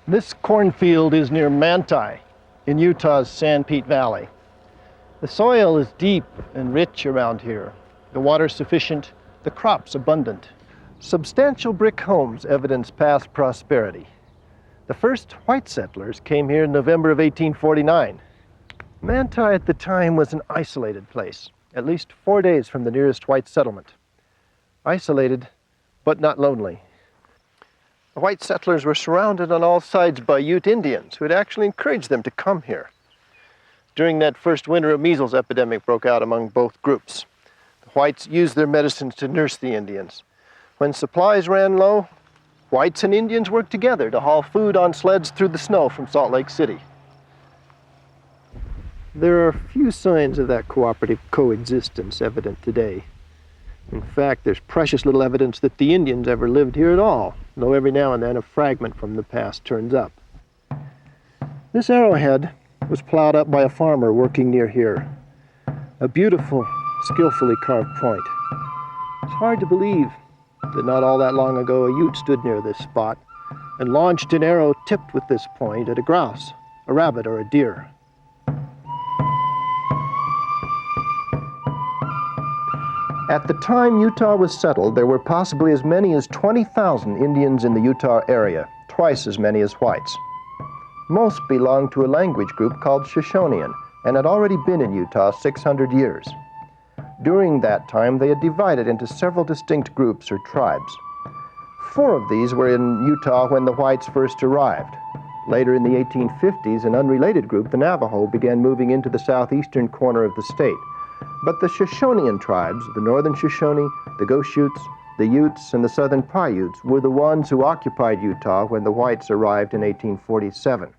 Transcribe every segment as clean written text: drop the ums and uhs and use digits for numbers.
This cornfield is near Manti in Utah's Sanpete Valley. The soil is deep and rich around here. The water sufficient, the crops abundant. Substantial brick homes evidence past prosperity. The first white settlers came here in November of 1849. Manti at the time was an isolated place, at least 4 days from the nearest white settlement. Isolated, but not lonely. The white settlers were surrounded on all sides by Ute Indians who had actually encouraged them to come here. During that first winter, a measles epidemic broke out among both groups. The whites used their medicines to nurse the Indians. When supplies ran low, whites and Indians worked together to haul food on sleds through the snow from Salt Lake City. There are few signs of that cooperative coexistence evident today. In fact, there's precious little evidence that the Indians ever lived here at all, though every now and then a fragment from the past turns up. This arrowhead was plowed up by a farmer working near here. A beautiful, skillfully carved point. It's hard to believe that not all that long ago a Ute stood near this spot and launched an arrow tipped with this point at a grouse, a rabbit, or a deer. At the time Utah was settled, there were possibly as many as 20,000 Indians in the Utah area, twice as many as whites. Most belonged to a language group called Shoshonean and had already been in Utah 600 years. During that time, they had divided into several distinct groups or tribes. 4 of these were in Utah when the whites first arrived. Later in the 1850s, an unrelated group, the Navajo, began moving into the southeastern corner of the state. But the Shoshonean tribes, the northern Shoshone, the Goshutes, the Utes, and the southern Paiutes, were the ones who occupied Utah when the whites arrived in 1847.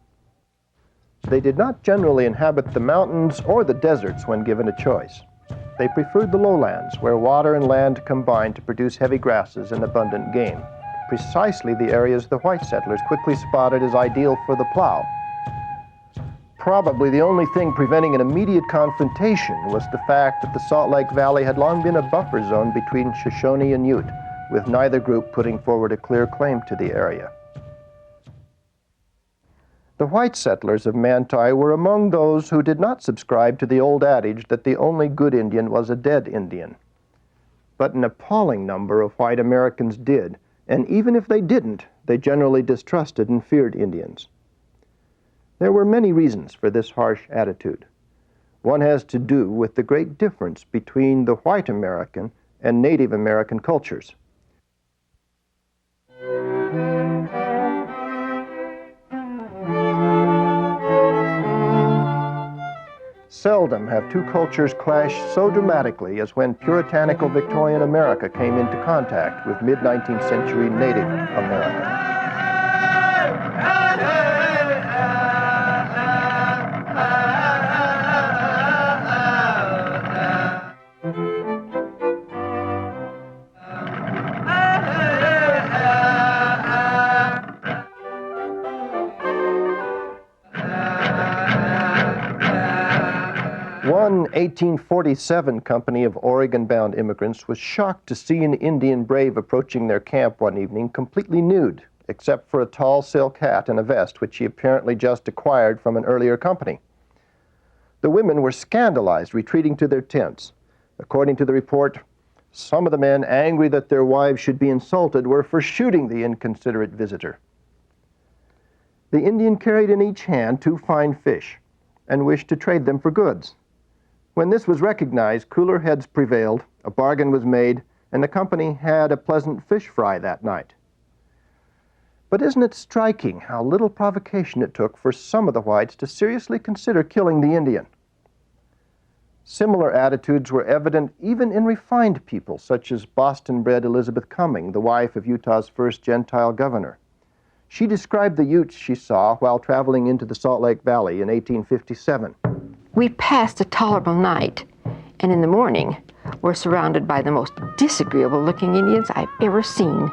They did not generally inhabit the mountains or the deserts when given a choice. They preferred the lowlands, where water and land combined to produce heavy grasses and abundant game, precisely the areas the white settlers quickly spotted as ideal for the plow. Probably the only thing preventing an immediate confrontation was the fact that the Salt Lake Valley had long been a buffer zone between Shoshone and Ute, with neither group putting forward a clear claim to the area. The white settlers of Manti were among those who did not subscribe to the old adage that the only good Indian was a dead Indian. But an appalling number of white Americans did, and even if they didn't, they generally distrusted and feared Indians. There were many reasons for this harsh attitude. One has to do with the great difference between the white American and Native American cultures. Seldom have two cultures clashed so dramatically as when puritanical Victorian America came into contact with mid-19th century Native America. 1847 company of Oregon-bound immigrants was shocked to see an Indian brave approaching their camp one evening completely nude, except for a tall silk hat and a vest which he apparently just acquired from an earlier company. The women were scandalized, retreating to their tents. According to the report, some of the men, angry that their wives should be insulted, were for shooting the inconsiderate visitor. The Indian carried in each hand 2 fine fish and wished to trade them for goods. When this was recognized, cooler heads prevailed, a bargain was made, and the company had a pleasant fish fry that night. But isn't it striking how little provocation it took for some of the whites to seriously consider killing the Indian? Similar attitudes were evident even in refined people, such as Boston-bred Elizabeth Cumming, the wife of Utah's first Gentile governor. She described the Utes she saw while traveling into the Salt Lake Valley in 1857. We passed a tolerable night, and in the morning were surrounded by the most disagreeable-looking Indians I've ever seen.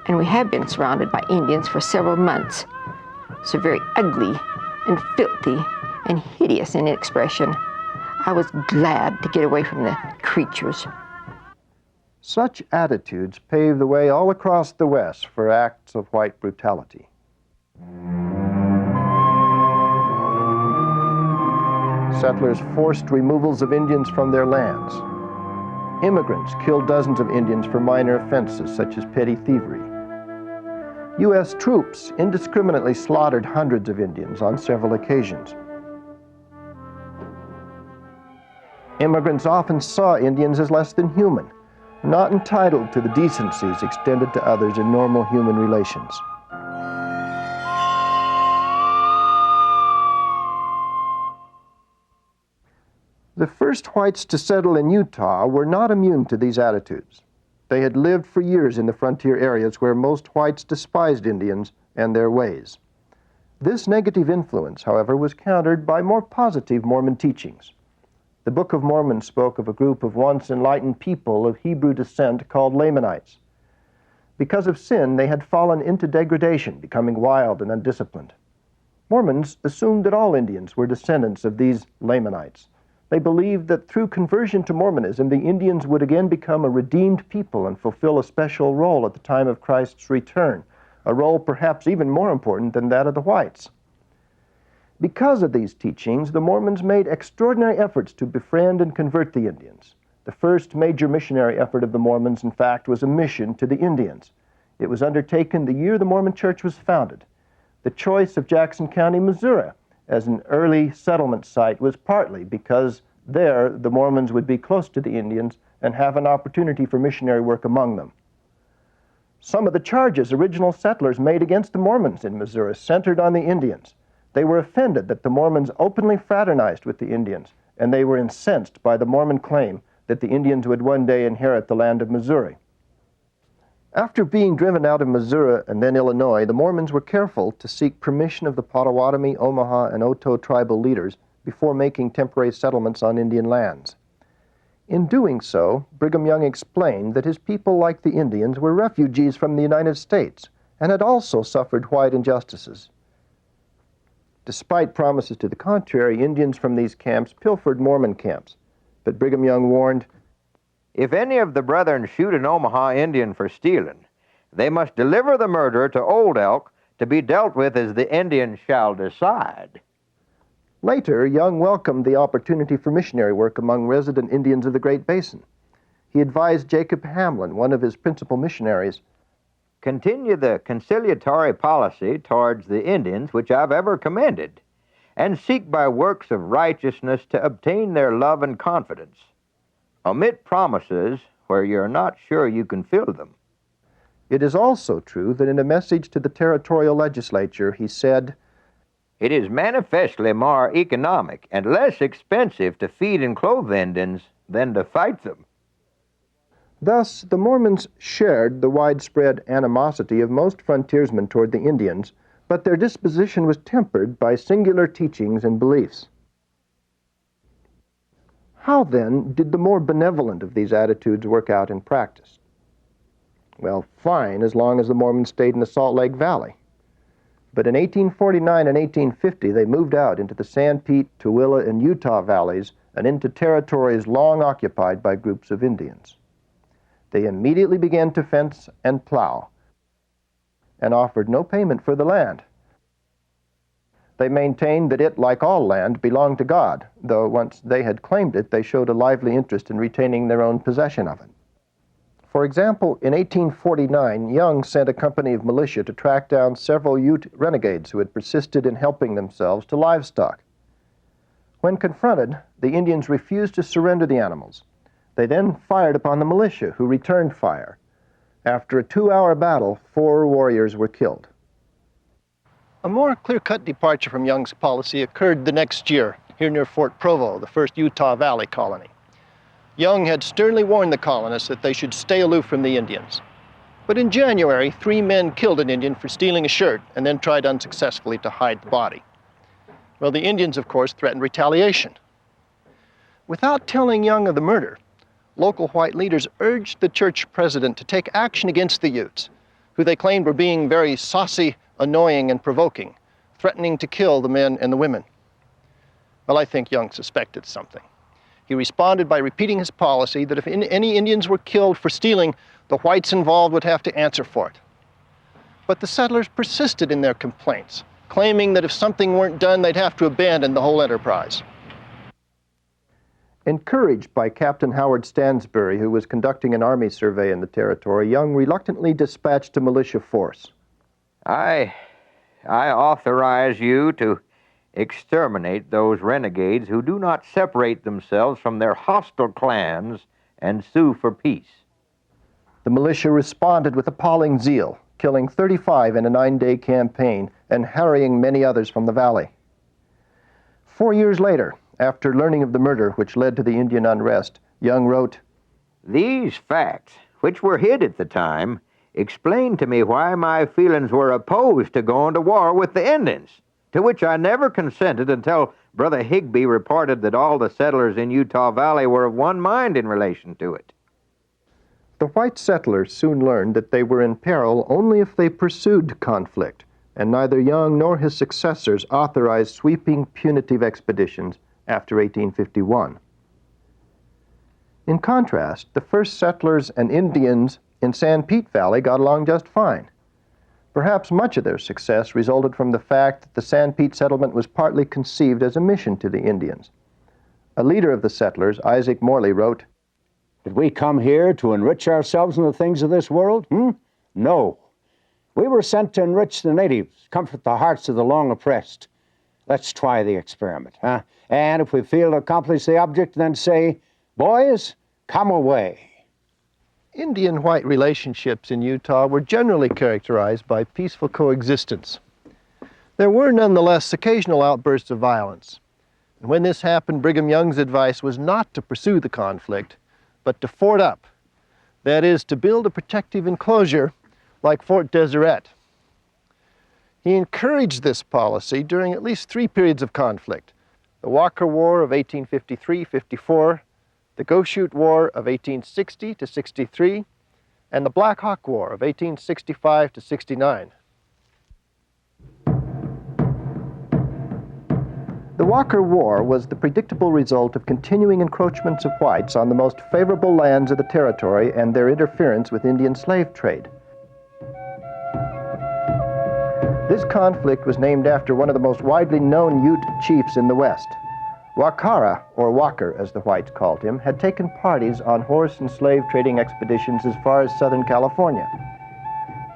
And we have been surrounded by Indians for several months, so very ugly and filthy and hideous in expression. I was glad to get away from the creatures. Such attitudes paved the way all across the West for acts of white brutality. settlers forced removals of Indians from their lands. Immigrants killed dozens of Indians for minor offenses such as petty thievery. U.S. troops indiscriminately slaughtered hundreds of Indians on several occasions. Immigrants often saw Indians as less than human, not entitled to the decencies extended to others in normal human relations. The first whites to settle in Utah were not immune to these attitudes. They had lived for years in the frontier areas where most whites despised Indians and their ways. This negative influence, however, was countered by more positive Mormon teachings. The Book of Mormon spoke of a group of once enlightened people of Hebrew descent called Lamanites. Because of sin, they had fallen into degradation, becoming wild and undisciplined. Mormons assumed that all Indians were descendants of these Lamanites. They believed that through conversion to Mormonism, the Indians would again become a redeemed people and fulfill a special role at the time of Christ's return, a role perhaps even more important than that of the whites. Because of these teachings, the Mormons made extraordinary efforts to befriend and convert the Indians. The first major missionary effort of the Mormons, in fact, was a mission to the Indians. It was undertaken the year the Mormon Church was founded. The choice of Jackson County, Missouri, as an early settlement site was partly because there the Mormons would be close to the Indians and have an opportunity for missionary work among them. Some of the charges original settlers made against the Mormons in Missouri centered on the Indians. They were offended that the Mormons openly fraternized with the Indians, and they were incensed by the Mormon claim that the Indians would one day inherit the land of Missouri. After being driven out of Missouri and then Illinois, the Mormons were careful to seek permission of the Potawatomi, Omaha, and Otoe tribal leaders before making temporary settlements on Indian lands. In doing so, Brigham Young explained that his people, like the Indians, were refugees from the United States and had also suffered white injustices. Despite promises to the contrary, Indians from these camps pilfered Mormon camps, but Brigham Young warned, "If any of the brethren shoot an Omaha Indian for stealing, they must deliver the murderer to Old Elk to be dealt with as the Indian shall decide." Later, Young welcomed the opportunity for missionary work among resident Indians of the Great Basin. He advised Jacob Hamlin, one of his principal missionaries, "Continue the conciliatory policy towards the Indians which I've ever commended, and seek by works of righteousness to obtain their love and confidence. Omit promises where you're not sure you can fill them." It is also true that in a message to the territorial legislature, he said, "It is manifestly more economic and less expensive to feed and clothe Indians than to fight them." Thus, the Mormons shared the widespread animosity of most frontiersmen toward the Indians, but their disposition was tempered by singular teachings and beliefs. How, then, did the more benevolent of these attitudes work out in practice? Well, fine, as long as the Mormons stayed in the Salt Lake Valley. But in 1849 and 1850, they moved out into the Sanpete, Tooele, and Utah valleys and into territories long occupied by groups of Indians. They immediately began to fence and plow and offered no payment for the land. They maintained that it, like all land, belonged to God, though once they had claimed it, they showed a lively interest in retaining their own possession of it. For example, in 1849, Young sent a company of militia to track down several Ute renegades who had persisted in helping themselves to livestock. When confronted, the Indians refused to surrender the animals. They then fired upon the militia, who returned fire. After a 2-hour battle, 4 warriors were killed. A more clear-cut departure from Young's policy occurred the next year, here near Fort Provo, the first Utah Valley colony. Young had sternly warned the colonists that they should stay aloof from the Indians. But in January, 3 men killed an Indian for stealing a shirt and then tried unsuccessfully to hide the body. Well, the Indians, of course, threatened retaliation. Without telling Young of the murder, local white leaders urged the church president to take action against the Utes, who they claimed were being very saucy, annoying, and provoking, threatening to kill the men and the women. Well, I think Young suspected something. He responded by repeating his policy that if any Indians were killed for stealing, the whites involved would have to answer for it. But the settlers persisted in their complaints, claiming that if something weren't done, they'd have to abandon the whole enterprise. Encouraged by Captain Howard Stansbury, who was conducting an army survey in the territory, Young reluctantly dispatched a militia force. I authorize you to exterminate those renegades who do not separate themselves from their hostile clans and sue for peace. The militia responded with appalling zeal, killing 35 in a 9-day campaign and harrying many others from the valley. 4 years later, after learning of the murder which led to the Indian unrest, Young wrote, These facts, which were hid at the time, explain to me why my feelings were opposed to going to war with the Indians, to which I never consented until Brother Higbee reported that all the settlers in Utah Valley were of one mind in relation to it. The white settlers soon learned that they were in peril only if they pursued conflict, and neither Young nor his successors authorized sweeping punitive expeditions after 1851. In contrast, the first settlers and Indians in Sanpete Valley got along just fine. Perhaps much of their success resulted from the fact that the Sanpete settlement was partly conceived as a mission to the Indians. A leader of the settlers, Isaac Morley, wrote, Did we come here to enrich ourselves in the things of this world? No. We were sent to enrich the natives, comfort the hearts of the long oppressed. Let's try the experiment, huh? And if we fail to accomplish the object, then say, boys, come away. Indian-white relationships in Utah were generally characterized by peaceful coexistence. There were nonetheless occasional outbursts of violence. And when this happened, Brigham Young's advice was not to pursue the conflict, but to fort up. That is, to build a protective enclosure like Fort Deseret. He encouraged this policy during at least 3 periods of conflict: the Walker War of 1853-54, the Goshute War of 1860 to 63, and the Black Hawk War of 1865 to 69. The Walker War was the predictable result of continuing encroachments of whites on the most favorable lands of the territory and their interference with Indian slave trade. This conflict was named after one of the most widely known Ute chiefs in the West. Wa Kara, or Walker as the whites called him, had taken parties on horse and slave trading expeditions as far as Southern California.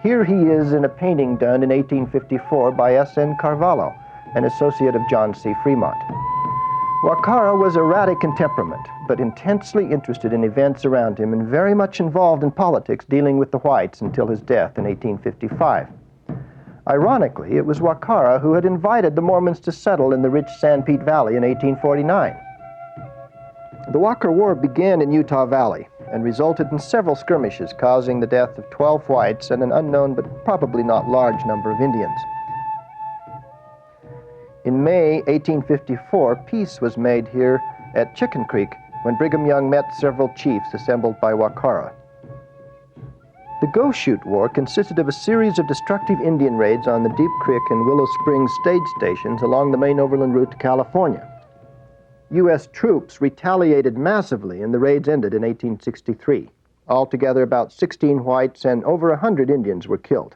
Here he is in a painting done in 1854 by S.N. Carvalho, an associate of John C. Fremont. Wa Kara was erratic in temperament, but intensely interested in events around him and very much involved in politics dealing with the whites until his death in 1855. Ironically, it was Wa Kara who had invited the Mormons to settle in the rich Sanpete Valley in 1849. The Walker War began in Utah Valley and resulted in several skirmishes, causing the death of 12 whites and an unknown but probably not large number of Indians. In May 1854, peace was made here at Chicken Creek when Brigham Young met several chiefs assembled by Wa Kara. The Goshute War consisted of a series of destructive Indian raids on the Deep Creek and Willow Springs stage stations along the main overland route to California. U.S. troops retaliated massively and the raids ended in 1863. Altogether, about 16 whites and over 100 Indians were killed.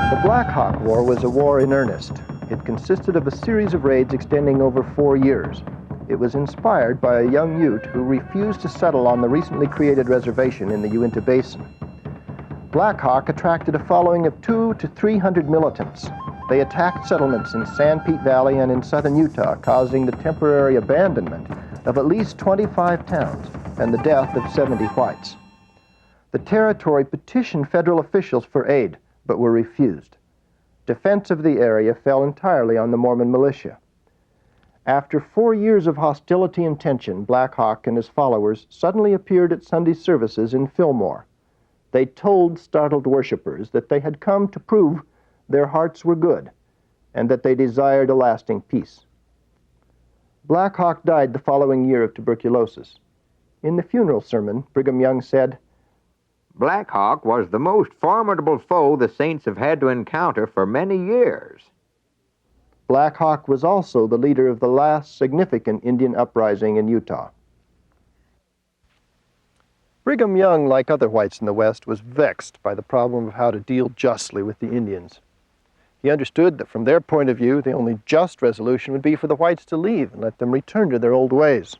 The Black Hawk War was a war in earnest. It consisted of a series of raids extending over 4 years. It was inspired by a young Ute who refused to settle on the recently created reservation in the Uinta Basin. Black Hawk attracted a following of 200 to 300 militants. They attacked settlements in Sanpete Valley and in southern Utah, causing the temporary abandonment of at least 25 towns and the death of 70 whites. The territory petitioned federal officials for aid, but were refused. Defense of the area fell entirely on the Mormon militia. After 4 years of hostility and tension, Black Hawk and his followers suddenly appeared at Sunday services in Fillmore. They told startled worshipers that they had come to prove their hearts were good and that they desired a lasting peace. Black Hawk died the following year of tuberculosis. In the funeral sermon, Brigham Young said, Black Hawk was the most formidable foe the saints have had to encounter for many years. Black Hawk was also the leader of the last significant Indian uprising in Utah. Brigham Young, like other whites in the West, was vexed by the problem of how to deal justly with the Indians. He understood that from their point of view, the only just resolution would be for the whites to leave and let them return to their old ways.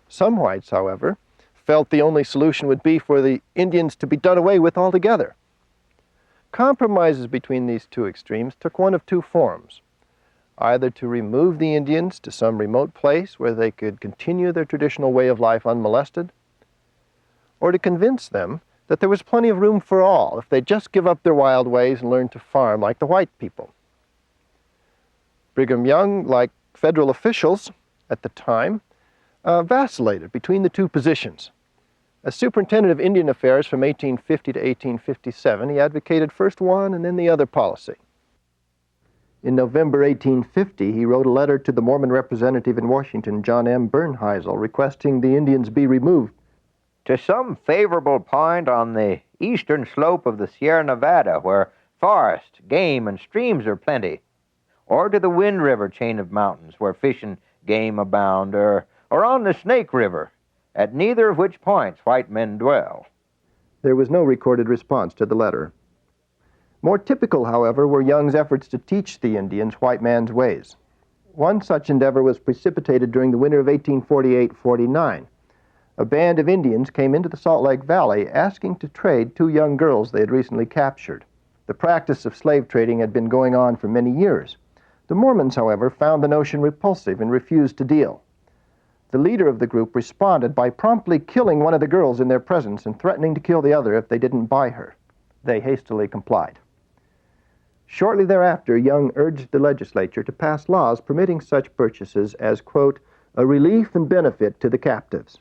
Some whites, however, felt the only solution would be for the Indians to be done away with altogether. Compromises between these two extremes took one of two forms: either to remove the Indians to some remote place where they could continue their traditional way of life unmolested, or to convince them that there was plenty of room for all if they'd just give up their wild ways and learn to farm like the white people. Brigham Young, like federal officials at the time, vacillated between the two positions. As superintendent of Indian Affairs from 1850 to 1857, he advocated first one and then the other policy. In November 1850, he wrote a letter to the Mormon representative in Washington, John M. Bernheisel, requesting the Indians be removed to some favorable point on the eastern slope of the Sierra Nevada, where forest, game, and streams are plenty, or to the Wind River chain of mountains, where fish and game abound, or on the Snake River, at neither of which points white men dwell. There was no recorded response to the letter. More typical, however, were Young's efforts to teach the Indians white man's ways. One such endeavor was precipitated during the winter of 1848-49. A band of Indians came into the Salt Lake Valley asking to trade two young girls they had recently captured. The practice of slave trading had been going on for many years. The Mormons, however, found the notion repulsive and refused to deal. The leader of the group responded by promptly killing one of the girls in their presence and threatening to kill the other if they didn't buy her. They hastily complied. Shortly thereafter, Young urged the legislature to pass laws permitting such purchases as, quote, a relief and benefit to the captives.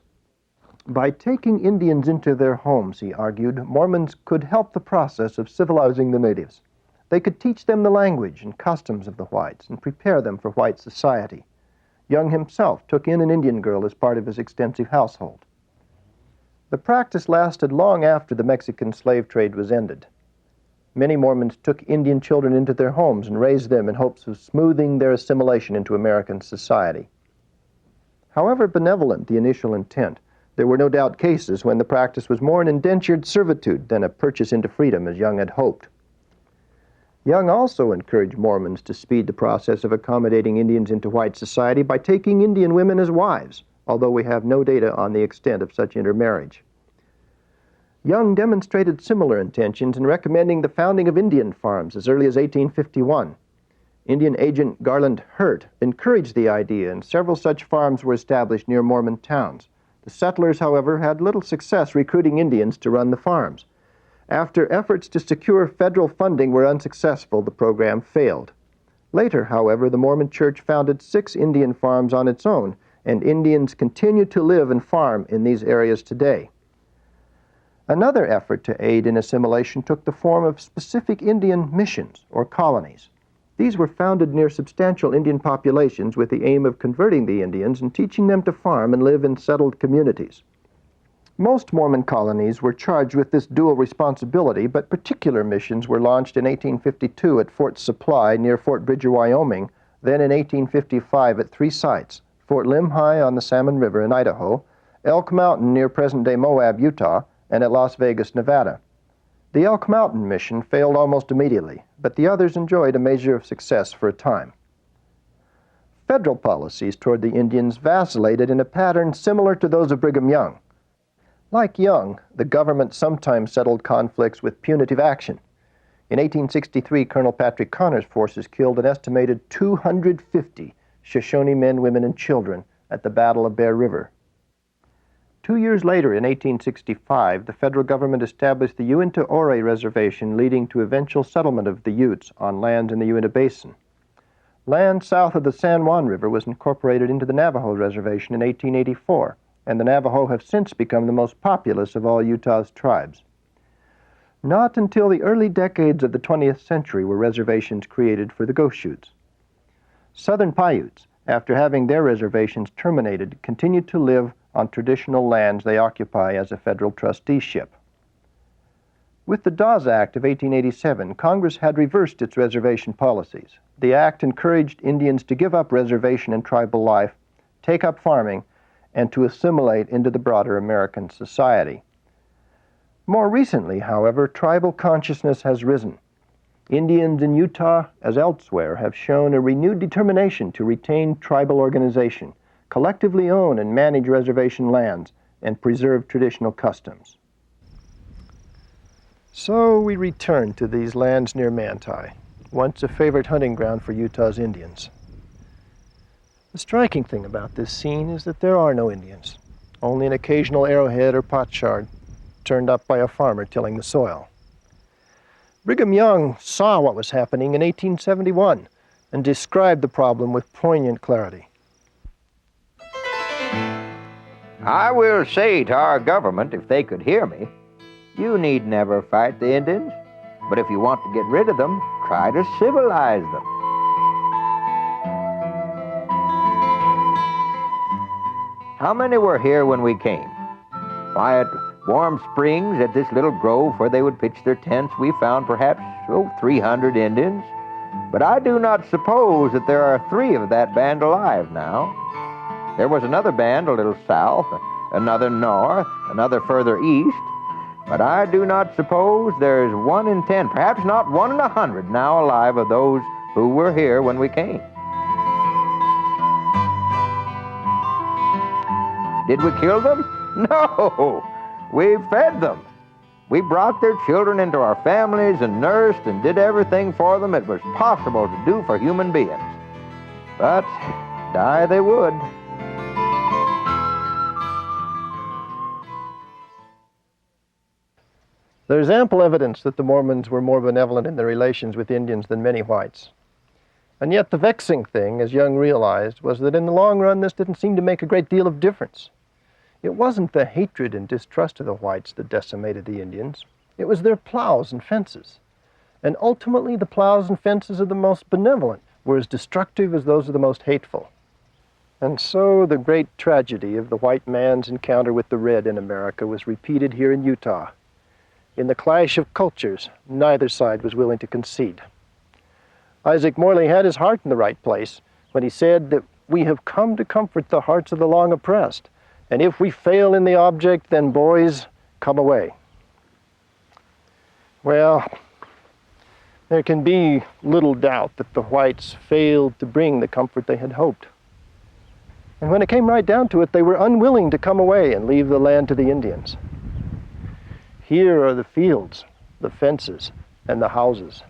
By taking Indians into their homes, he argued, Mormons could help the process of civilizing the natives. They could teach them the language and customs of the whites and prepare them for white society. Young himself took in an Indian girl as part of his extensive household. The practice lasted long after the Mexican slave trade was ended. Many Mormons took Indian children into their homes and raised them in hopes of smoothing their assimilation into American society. However benevolent the initial intent, there were no doubt cases when the practice was more an indentured servitude than a purchase into freedom, as Young had hoped. Young also encouraged Mormons to speed the process of accommodating Indians into white society by taking Indian women as wives, although we have no data on the extent of such intermarriage. Young demonstrated similar intentions in recommending the founding of Indian farms as early as 1851. Indian agent Garland Hurt encouraged the idea, and several such farms were established near Mormon towns. The settlers, however, had little success recruiting Indians to run the farms. After efforts to secure federal funding were unsuccessful, the program failed. Later, however, the Mormon Church founded 6 Indian farms on its own, and Indians continue to live and farm in these areas today. Another effort to aid in assimilation took the form of specific Indian missions, or colonies. These were founded near substantial Indian populations with the aim of converting the Indians and teaching them to farm and live in settled communities. Most Mormon colonies were charged with this dual responsibility, but particular missions were launched in 1852 at Fort Supply near Fort Bridger, Wyoming, then in 1855 at 3 sites: Fort Limhi on the Salmon River in Idaho, Elk Mountain near present-day Moab, Utah, and at Las Vegas, Nevada. The Elk Mountain mission failed almost immediately, but the others enjoyed a measure of success for a time. Federal policies toward the Indians vacillated in a pattern similar to those of Brigham Young. Like Young, the government sometimes settled conflicts with punitive action. In 1863, Colonel Patrick Connor's forces killed an estimated 250 Shoshone men, women, and children at the Battle of Bear River. 2 years later, in 1865, the federal government established the Uinta Ore Reservation, leading to eventual settlement of the Utes on lands in the Uinta Basin. Land south of the San Juan River was incorporated into the Navajo Reservation in 1884, and the Navajo have since become the most populous of all Utah's tribes. Not until the early decades of the 20th century were reservations created for the Goshutes. Southern Paiutes, after having their reservations terminated, continued to live on traditional lands they occupy as a federal trusteeship. With the Dawes Act of 1887, Congress had reversed its reservation policies. The act encouraged Indians to give up reservation and tribal life, take up farming, and to assimilate into the broader American society. More recently, however, tribal consciousness has risen. Indians in Utah, as elsewhere, have shown a renewed determination to retain tribal organization, collectively own and manage reservation lands, and preserve traditional customs. So we return to these lands near Manti, once a favorite hunting ground for Utah's Indians. The striking thing about this scene is that there are no Indians, only an occasional arrowhead or potsherd turned up by a farmer tilling the soil. Brigham Young saw what was happening in 1871 and described the problem with poignant clarity. I will say to our government, if they could hear me, you need never fight the Indians, but if you want to get rid of them, try to civilize them. How many were here when we came? Why, at Warm Springs, at this little grove where they would pitch their tents, we found perhaps 300 Indians. But I do not suppose that there are 3 of that band alive now. There was another band a little south, another north, another further east. But I do not suppose there's 1 in 10, perhaps not 1 in 100 now alive of those who were here when we came. Did we kill them? No! We fed them. We brought their children into our families and nursed and did everything for them it was possible to do for human beings. But die they would. There's ample evidence that the Mormons were more benevolent in their relations with Indians than many whites. And yet the vexing thing, as Young realized, was that in the long run this didn't seem to make a great deal of difference. It wasn't the hatred and distrust of the whites that decimated the Indians. It was their plows and fences. And ultimately the plows and fences of the most benevolent were as destructive as those of the most hateful. And so the great tragedy of the white man's encounter with the red in America was repeated here in Utah. In the clash of cultures, neither side was willing to concede. Isaac Morley had his heart in the right place when he said that we have come to comfort the hearts of the long oppressed, and if we fail in the object, then boys, come away. Well, there can be little doubt that the whites failed to bring the comfort they had hoped. And when it came right down to it, they were unwilling to come away and leave the land to the Indians. Here are the fields, the fences, and the houses.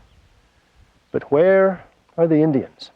But where are the Indians?